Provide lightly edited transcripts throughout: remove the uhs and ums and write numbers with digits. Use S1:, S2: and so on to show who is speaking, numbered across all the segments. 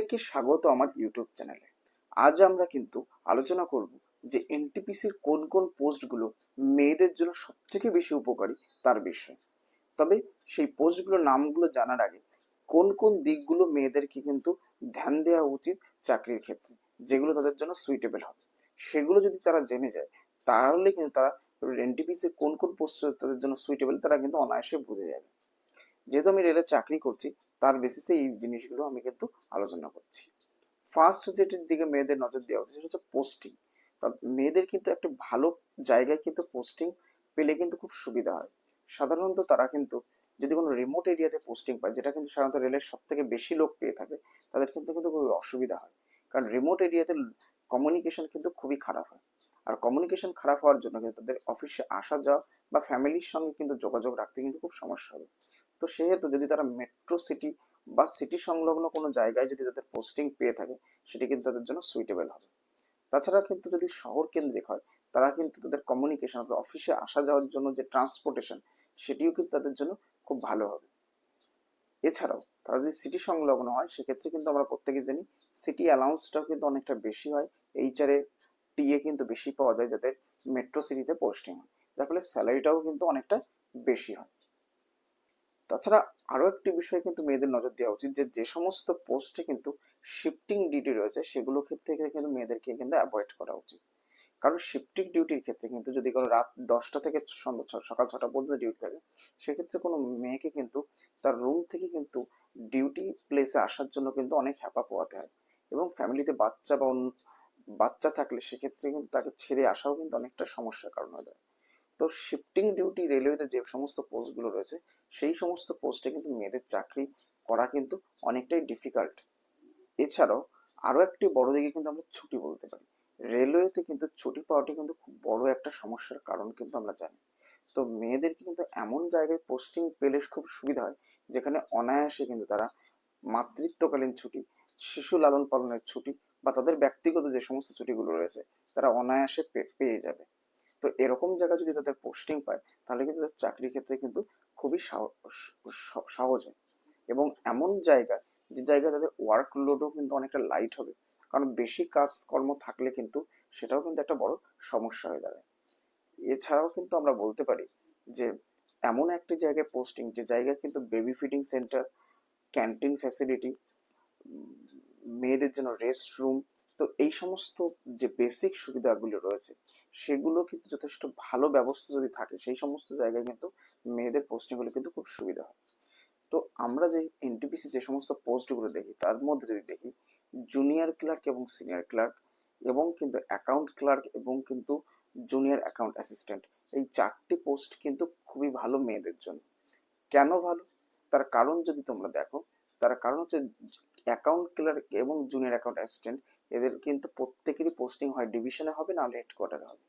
S1: প্রত্যেককে স্বাগত আমার ইউটিউব চ্যানেলে। আজ আমরা কিন্তু আলোচনা করব যে এনটিপিসির কোন কোন পোস্টগুলো মেয়েদের জন্য সবথেকে বেশি উপকারী তার বিষয়ে। তবে সেই পোস্টগুলোর নামগুলো জানার আগে কোন কোন দিকগুলো মেয়েদেরকে কিন্তু ধ্যান দেওয়া উচিত চাকরির ক্ষেত্রে, যেগুলো তাদের জন্য সুইটেবল হবে, সেগুলো যদি তারা জেনে যায় তাহলে কিন্তু তারা এনটিপিসির কোন কোন পোস্ট তাদের জন্য সুইটেবল তারা কিন্তু অনায়াসে বুঝে যাবে। যেহেতু আমি রেলে চাকরি করছি তার বেসিসে এই জিনিসগুলো আমি কিন্তু আলোচনা করছি। ফার্স্ট যেটির দিকে মেয়েদের নজর দেওয়া উচিত সেটা হচ্ছে পোস্টিং। মেয়েদের কিন্তু একটা ভালো জায়গায় কিন্তু পোস্টিং পেলে কিন্তু খুব সুবিধা হয়। সাধারণত তারা কিন্তু যদি কোনো রিমোট এরিয়াতে পোস্টিং পায়, যেটা কিন্তু সাধারণত রেলের সব থেকে বেশি লোক পেয়ে থাকে, তাদের কিন্তু কিন্তু খুবই অসুবিধা হয়। কারণ রিমোট এরিয়াতে কমিউনিকেশন কিন্তু খুবই খারাপ হয়। আর কমিউনিকেশন খারাপ হওয়ার জন্য কিন্তু তাদের অফিসে আসা যাওয়া বা ফ্যামিলির সঙ্গে কিন্তু যোগাযোগ রাখতে কিন্তু খুব সমস্যা হবে। তো সেহেতু যদি তারা মেট্রো সিটি বা সিটি সংলগ্ন কোনো জায়গায় যদি তাদের পোস্টিং পেয়ে থাকে, সেটি কিন্তু তাদের জন্য সুইটেবল হবে। তাছাড়া কিন্তু যদি শহর কেন্দ্রিক হয়, তারা কিন্তু তাদের কমিউনিকেশন অর্থাৎ অফিসে আসা যাওয়ার জন্য যে ট্রান্সপোর্টেশন, সেটিও কিন্তু তাদের জন্য খুব ভালো হবে। এছাড়াও তারা যদি সিটি সংলগ্ন হয় সেক্ষেত্রে কিন্তু আমরা প্রত্যেকে জানি সিটি অ্যালাউন্সটাও কিন্তু অনেকটা বেশি হয়। এইচআরে টিএ কিন্তু বেশি পাওয়া যায় যাদের মেট্রো সিটিতে পোস্টিং হয়, যার ফলে স্যালারিটাও কিন্তু অনেকটা বেশি হয়। তাছাড়া আরো একটি বিষয় কিন্তু মেয়েদের নজর দেওয়া উচিত যে যে সমস্ত পোস্টে কিন্তু শিফটিং ডিউটি রয়েছে সেগুলো ক্ষেত্রে কিন্তু মেয়েদেরকে কিন্তু অ্যাভয়েড করা উচিত। কারণ শিফটিং ডিউটির ক্ষেত্রে কিন্তু যদি কোনো রাত 10টা থেকে সন্ধ্যা সকাল 6টা পর্যন্ত ডিউটি থাকে, সেক্ষেত্রে কোনো মেয়েকে কিন্তু তার রুম থেকে কিন্তু ডিউটি প্লেসে আসার জন্য কিন্তু অনেক হ্যাপা পোহাতে হয়। এবং ফ্যামিলিতে বাচ্চা বা বাচ্চা থাকলে সেক্ষেত্রে কিন্তু তাকে ছেড়ে আসাও কিন্তু অনেকটা সমস্যার কারণ হয়ে দাঁড়ায়। তো শিফটিং ডিউটি রেলওয়েতে যে সমস্ত পোস্টগুলো রয়েছে সেই সমস্ত পোস্টে কিন্তু মেয়েদের চাকরি করা কিন্তু অনেকটাই ডিফিকাল্ট। এছাড়াও আরো একটি বড় দিকে কিন্তু আমরা ছুটি বলতে পারি। রেলওয়েতে কিন্তু ছুটি পাওয়াটি কিন্তু খুব বড় একটা সমস্যার কারণ কিন্তু আমরা জানি। তো মেয়েদেরকে কিন্তু এমন জায়গায় পোস্টিং পেলে খুব সুবিধা হয় যেখানে অনায়াসে কিন্তু তারা মাতৃত্বকালীন ছুটি, শিশু লালন পালনের ছুটি বা তাদের ব্যক্তিগত যে সমস্ত ছুটিগুলো রয়েছে তারা অনায়াসে পেয়ে যাবে। তো এরকম জায়গায় যদি তাদের পোস্টিং পায় তাহলে কিন্তু তাদের চাকরির ক্ষেত্রে কিন্তু খুবই সহজ হয়। এবং এমন জায়গা যে জায়গায় তাদের ওয়ার্ক লোডও কিন্তু অনেকটা লাইট হবে। কারণ বেশি কাজকর্ম থাকলে কিন্তু সেটাও কিন্তু একটা বড় সমস্যা হয়ে দাঁড়ায়। এছাড়াও কিন্তু আমরা বলতে পারি যে এমন একটি জায়গায় পোস্টিং যে জায়গায় কিন্তু baby feeding centre, canteen facility, মেয়েদের জন্য রেস্ট রুম, তো এই সমস্ত যে বেসিক সুবিধাগুলো রয়েছে সেগুলো কিন্তু যথেষ্ট ভালো ব্যবস্থা যদি থাকে সেই সমস্ত জায়গায় কিন্তু মেয়েদের পোস্টিং হলে কিন্তু খুব সুবিধা হয়। তো আমরা যে এনটিপিসি যে সমস্ত পোস্টগুলো দেখি তার মধ্যে যদি দেখি জুনিয়র ক্লার্ক এবং সিনিয়র ক্লার্ক এবং কিন্তু অ্যাকাউন্ট ক্লার্ক এবং কিন্তু জুনিয়র অ্যাকাউন্ট অ্যাসিস্ট্যান্ট, এই চারটি পোস্ট কিন্তু খুবই ভালো মেয়েদের জন্য। কেন ভালো? তার কারণ যদি তোমরা দেখো, তার কারণ হচ্ছে অ্যাকাউন্ট ক্লার্ক এবং জুনিয়র অ্যাকাউন্ট অ্যাসিস্ট্যান্ট এদের কিন্তু প্রত্যেকেরই পোস্টিং হয় ডিভিশনে হবে না হলে হেডকোয়ার্টারে হবে।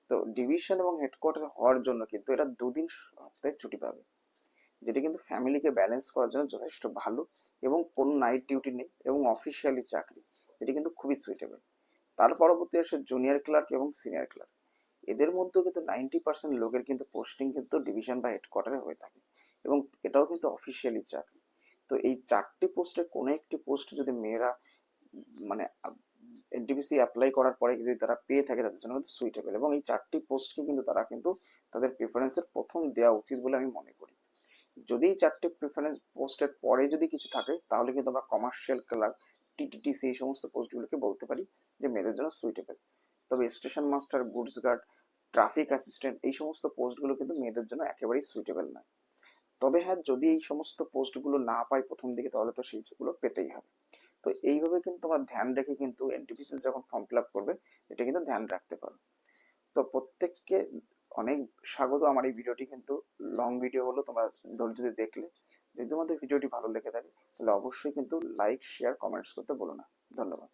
S1: তো ডিভিশন এবং হেডকোয়ার্টার হওয়ার জন্য কিন্তু এরা দুদিন সপ্তাহে ছুটি পাবে, যেটি কিন্তু ফ্যামিলিকে ব্যালেন্স করার জন্য যথেষ্ট ভালো। এবং কোনো নাইট ডিউটি নেই এবং অফিসিয়ালি চাকরি, যেটি কিন্তু খুবই সুইটেবল। তার পরবর্তী আসে জুনিয়র ক্লার্ক এবং সিনিয়র ক্লার্ক। এদের মধ্যেও কিন্তু 90% লোকের কিন্তু পোস্টিং কিন্তু ডিভিশন বা হেডকোয়ার্টারে হয়ে থাকে এবং এটাও কিন্তু অফিসিয়ালি চাকরি। তো এই চারটি পোস্টে কোনো একটি পোস্ট যদি মেয়েরা মানে এনটিপিসি অ্যাপ্লাই করার পরে যদি তারা পেয়ে থাকে তাদের জন্য কিন্তু সুইটেবল, এবং এই চারটি পোস্টকে কিন্তু তারা কিন্তু তাদের প্রিফারেন্সের প্রথম দেওয়া উচিত বলে আমি মনে করি। যদি এই চারটে প্রিফারেন্স পোস্টের পরে যদি কিছু থাকে তাহলে কিন্তু আমরা কমার্শিয়াল ক্লার্ক, টিটিটিসি এই সমস্ত পোস্টগুলোকে বলতে পারি যে মেয়েদের জন্য সুইটেবল। তবে station master, goods guard, traffic assistant এই সমস্ত পোস্টগুলো কিন্তু মেয়েদের জন্য একেবারেই সুইটেবল নয়। তবে হ্যাঁ, যদি এই সমস্ত পোস্টগুলো না পাই প্রথম দিকে তাহলে তো সেইগুলো পেতেই হবে। তো এইভাবে কিন্তু তোমরা ধ্যান রেখে কিন্তু এনটিপিসি যখন ফর্ম ফিল আপ করবে এটা কিন্তু ধ্যান রাখতে পারো। তো প্রত্যেককে অনেক স্বাগত। আমার এই ভিডিওটি কিন্তু লং ভিডিও হলো, তোমরা ধৈর্য দিয়ে দেখলে। যদি তোমাদের ভিডিওটি ভালো লেগে থাকে তাহলে অবশ্যই কিন্তু লাইক, শেয়ার, কমেন্টস করতে বলো না। ধন্যবাদ।